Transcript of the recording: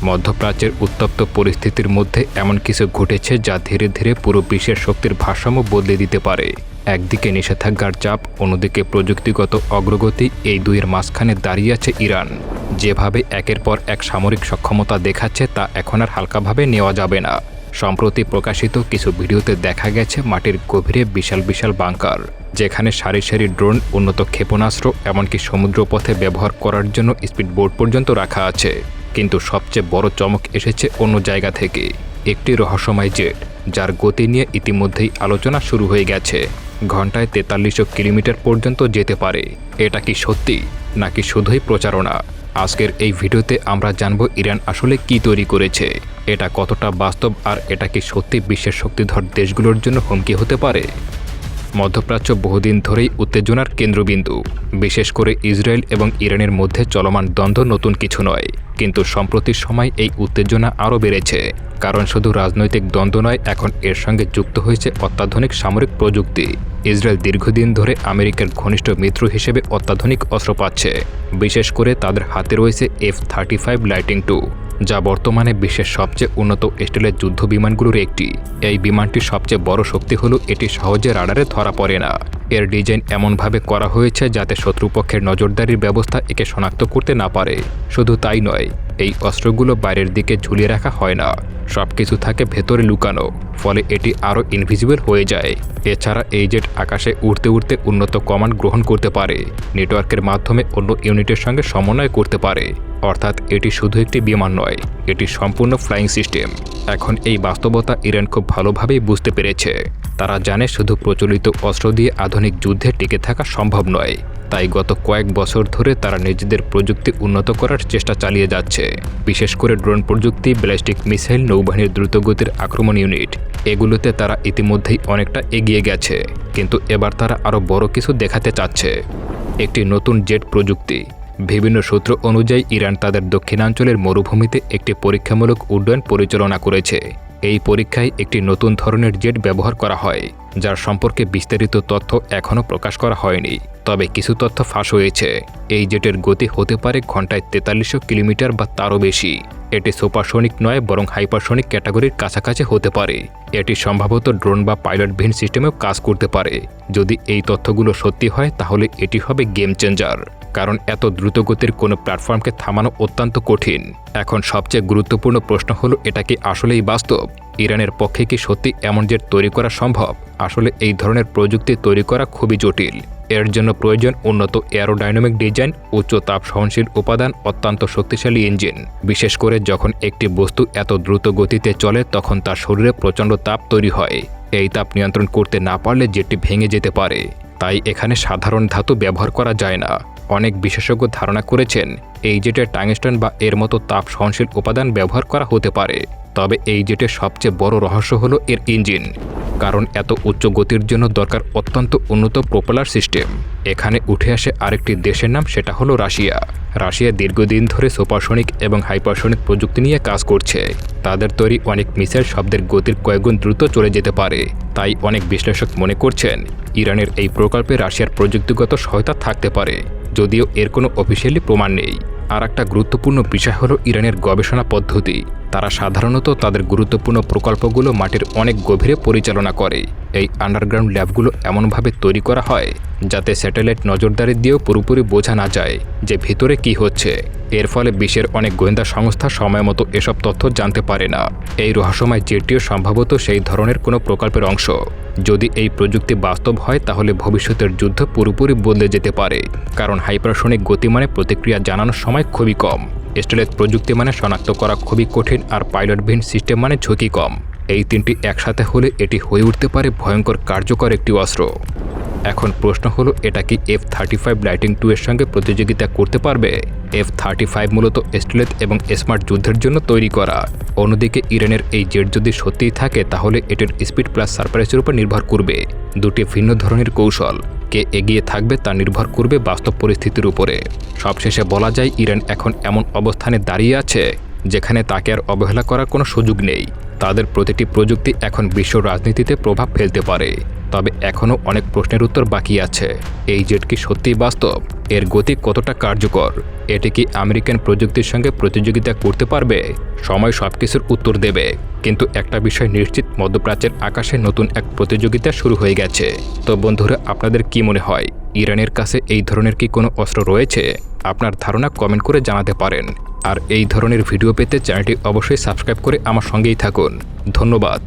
মধ্যপ্রাচ্যের উত্তপ্ত পরিস্থিতির মধ্যে এমন কিছু ঘটেছে যা ধীরে ধীরে পুরো বিশ্বের শক্তির ভারসাম্য বদলে দিতে পারে। একদিকে নিষেধাজ্ঞার চাপ, অন্যদিকে প্রযুক্তিগত অগ্রগতি, এই দুইয়ের মাঝখানে দাঁড়িয়ে আছে ইরান। যেভাবে একের পর এক সামরিক সক্ষমতা দেখাচ্ছে তা এখন আর হালকাভাবে নেওয়া যাবে না। সম্প্রতি প্রকাশিত কিছু ভিডিওতে দেখা গেছে মাটির গভীরে বিশাল বিশাল বাংকার, যেখানে সারি সারি ড্রোন, উন্নত ক্ষেপণাস্ত্র, এমনকি সমুদ্রপথে ব্যবহার করার জন্য স্পিডবোট পর্যন্ত রাখা আছে। কিন্তু সবচেয়ে বড় চমক এসেছে অন্য জায়গা থেকে। একটি রহস্যময় জেট, যার গতি নিয়ে ইতিমধ্যেই আলোচনা শুরু হয়ে গেছে। ঘন্টায় 4300 কিলোমিটার পর্যন্ত যেতে পারে। এটা কি সত্যি নাকি শুধুই প্রচারণা? আজকের এই ভিডিওতে আমরা জানব ইরান আসলে কি তৈরি করেছে, এটা কতটা বাস্তব, আর এটা কি সত্যি বিশ্বের শক্তিধর দেশগুলোর জন্য হুমকি হতে পারে। মধ্যপ্রাচ্য বহুদিন ধরেই উত্তেজনার কেন্দ্রবিন্দু। বিশেষ করে ইসরায়েল এবং ইরানের মধ্যে চলমান দ্বন্দ্ব নতুন কিছু নয়, কিন্তু সম্প্রতির সময় এই উত্তেজনা আরও বেড়েছে। কারণ শুধু রাজনৈতিক দ্বন্দ্ব নয়, এখন এর সঙ্গে যুক্ত হয়েছে অত্যাধুনিক সামরিক প্রযুক্তি। ইসরায়েল দীর্ঘদিন ধরে আমেরিকার ঘনিষ্ঠ মিত্র হিসেবে অত্যাধুনিক অস্ত্র পাচ্ছে। বিশেষ করে তাদের হাতে রয়েছে F-35 লাইটিং II, যা বর্তমানে বিশ্বের সবচেয়ে উন্নত স্টাইলের যুদ্ধ বিমানগুলোর একটি। এই বিমানটির সবচেয়ে বড় শক্তি হলো এটি সহজে রাডারে ধরা পড়ে না। এর ডিজাইন এমনভাবে করা হয়েছে যাতে শত্রুপক্ষের নজরদারির ব্যবস্থা একে শনাক্ত করতে না পারে। শুধু তাই নয়, এই অস্ত্রগুলো বাইরের দিকে ঝুলিয়ে রাখা হয় না, সবকিছু থাকে ভেতরে লুকানো, ফলে এটি আরও ইনভিজিবল হয়ে যায়। এছাড়া এই জেট আকাশে উড়তে উড়তে উন্নত কমান্ড গ্রহণ করতে পারে, নেটওয়ার্কের মাধ্যমে অন্য ইউনিটের সঙ্গে সমন্বয় করতে পারে। অর্থাৎ এটি শুধু একটি বিমান নয়, এটি সম্পূর্ণ ফ্লাইং সিস্টেম। এখন এই বাস্তবতা ইরান খুব ভালোভাবেই বুঝতে পেরেছে। তারা জানে শুধু প্রচলিত অস্ত্র দিয়ে আধুনিক যুদ্ধে টিকে থাকা সম্ভব নয়। তাই গত কয়েক বছর ধরে তারা নিজেদের প্রযুক্তি উন্নত করার চেষ্টা চালিয়ে যাচ্ছে। বিশেষ করে ড্রোন প্রযুক্তি, ব্যালিস্টিক মিসাইল, নৌবাহিনীর দ্রুতগতির আক্রমণ ইউনিট, এগুলোতে তারা ইতিমধ্যেই অনেকটা এগিয়ে গেছে। কিন্তু এবার তারা আরও বড় কিছু দেখাতে চাচ্ছে, একটি নতুন জেট প্রযুক্তি। বিভিন্ন সূত্র অনুযায়ী ইরান তাদের দক্ষিণাঞ্চলের মরুভূমিতে একটি পরীক্ষামূলক উড্ডয়ন পরিচালনা করেছে। এই পরীক্ষায় একটি নতুন ধরনের জেট ব্যবহার করা হয়, যার সম্পর্কে বিস্তারিত তথ্য এখনও প্রকাশ করা হয়নি। তবে কিছু তথ্য ফাঁস হয়েছে। এই জেটের গতি হতে পারে ঘন্টায় 4300 কিলোমিটার বা তারও বেশি। এটি সুপারসনিক নয়, বরং হাইপারসনিক ক্যাটাগরির কাছাকাছি হতে পারে। এটি সম্ভবত ড্রোন বা পাইলটবিহীন সিস্টেমেও কাজ করতে পারে। যদি এই তথ্যগুলো সত্যি হয়, তাহলে এটি হবে গেম চেঞ্জার। কারণ এত দ্রুতগতির কোনো প্ল্যাটফর্মকে থামানো অত্যন্ত কঠিন। এখন সবচেয়ে গুরুত্বপূর্ণ প্রশ্ন হলো, এটা কি আসলেই বাস্তব? ইরানের পক্ষে কি সত্যি এমন জেট তৈরি করা সম্ভব? আসলে এই ধরনের প্রযুক্তি তৈরি করা খুবই জটিল। এর জন্য প্রয়োজন উন্নত এরোডাইনামিক ডিজাইন, উচ্চ তাপ সহনশীল উপাদান, অত্যন্ত শক্তিশালী ইঞ্জিন। বিশেষ করে যখন একটি বস্তু এত দ্রুত গতিতে চলে, তখন তার শরীরে প্রচণ্ড তাপ তৈরি হয়। এই তাপ নিয়ন্ত্রণ করতে না পারলে জেটটি ভেঙে যেতে পারে। তাই এখানে সাধারণ ধাতু ব্যবহার করা যায় না। অনেক বিশেষজ্ঞ ধারণা করেছেন এই জেটে টাংস্টেন বা এর মতো তাপ সহনশীল উপাদান ব্যবহার করা হতে পারে। তবে এই জেটের সবচেয়ে বড় রহস্য হলো এর ইঞ্জিন। কারণ এত উচ্চ গতির জন্য দরকার অত্যন্ত উন্নত প্রোপেলার সিস্টেম। এখানে উঠে আসে আরেকটি দেশের নাম, সেটা হলো রাশিয়া। রাশিয়া দীর্ঘদিন ধরে সুপারসনিক এবং হাইপারসনিক প্রযুক্তি নিয়ে কাজ করছে। তাদের তৈরি অনেক মিসাইল শব্দের গতির কয়েকগুণ দ্রুত চলে যেতে পারে। তাই অনেক বিশ্লেষক মনে করছেন ইরানের এই প্রকল্পে রাশিয়ার প্রযুক্তিগত সহায়তা থাকতে পারে, যদিও এর কোনো অফিসিয়ালি প্রমাণ নেই। আর একটা গুরুত্বপূর্ণ বিষয় হলো ইরানের গবেষণা পদ্ধতি। তারা সাধারণত তাদের গুরুত্বপূর্ণ প্রকল্পগুলো মাটির অনেক গভীরে পরিচালনা করে। এই আন্ডারগ্রাউন্ড ল্যাবগুলো এমনভাবে তৈরি করা হয় যাতে স্যাটেলাইট নজরদারি দিয়েও পুরোপুরি বোঝা না যায় যে ভিতরে কি হচ্ছে। এর ফলে বিশ্বের অনেক গোয়েন্দা সংস্থা সময়মতো এসব তথ্য জানতে পারে না। এই রহস্যময় জেটটিও সম্ভবত সেই ধরনের কোনো প্রকল্পের অংশ। যদি এই প্রযুক্তি বাস্তব হয়, তাহলে ভবিষ্যতের যুদ্ধ পুরোপুরি বদলে যেতে পারে। কারণ হাইপারসনিক গতি মানে প্রতিক্রিয়া জানানোর সময় খুবই কম, স্টেলথ প্রযুক্তি মানে শনাক্ত করা খুবই কঠিন, আর পাইলটবিহীন সিস্টেম মানে ঝুঁকি কম। এই তিনটি একসাথে হলে এটি হয়ে উঠতে পারে ভয়ঙ্কর কার্যকর একটি অস্ত্র। এখন প্রশ্ন হলো, এটা কি F-35 লাইটিং II এর সঙ্গে প্রতিযোগিতা করতে পারবে? F-35 মূলত স্টেলথ এবং স্মার্ট যুদ্ধের জন্য তৈরি করা। অন্যদিকে ইরানের এই জেট যদি সত্যিই থাকে, তাহলে এটির স্পিড প্লাস সারপ্রাইজের উপর নির্ভর করবে। দুটি ভিন্ন ধরনের কৌশল। কে এগিয়ে থাকবে তা নির্ভর করবে বাস্তব পরিস্থিতির উপরে। সবশেষে বলা যায়, ইরান এখন এমন অবস্থানে দাঁড়িয়ে আছে যেখানে তাকে আর অবহেলা করার কোনো সুযোগ নেই। তাদের প্রতিটি প্রযুক্তি এখন বিশ্ব রাজনীতিতে প্রভাব ফেলতে পারে। তবে এখনও অনেক প্রশ্নের উত্তর বাকি আছে। এই জেট কি সত্যিই বাস্তব? এর গতি কতটা কার্যকর? এটি কি আমেরিকান প্রযুক্তির সঙ্গে প্রতিযোগিতা করতে পারবে? সময় সবকিছুর উত্তর দেবে। কিন্তু একটা বিষয় নিশ্চিত, মধ্যপ্রাচ্যের আকাশে নতুন এক প্রতিযোগিতা শুরু হয়ে গেছে। তো বন্ধুরা, আপনাদের কি মনে হয়, ইরানের কাছে এই ধরনের কি কোনো অস্ত্র রয়েছে? আপনার ধারণা কমেন্ট করে জানাতে পারেন। আর এই ধরনের ভিডিও পেতে চ্যানেলটি অবশ্যই সাবস্ক্রাইব করে আমার সঙ্গেই থাকুন। ধন্যবাদ।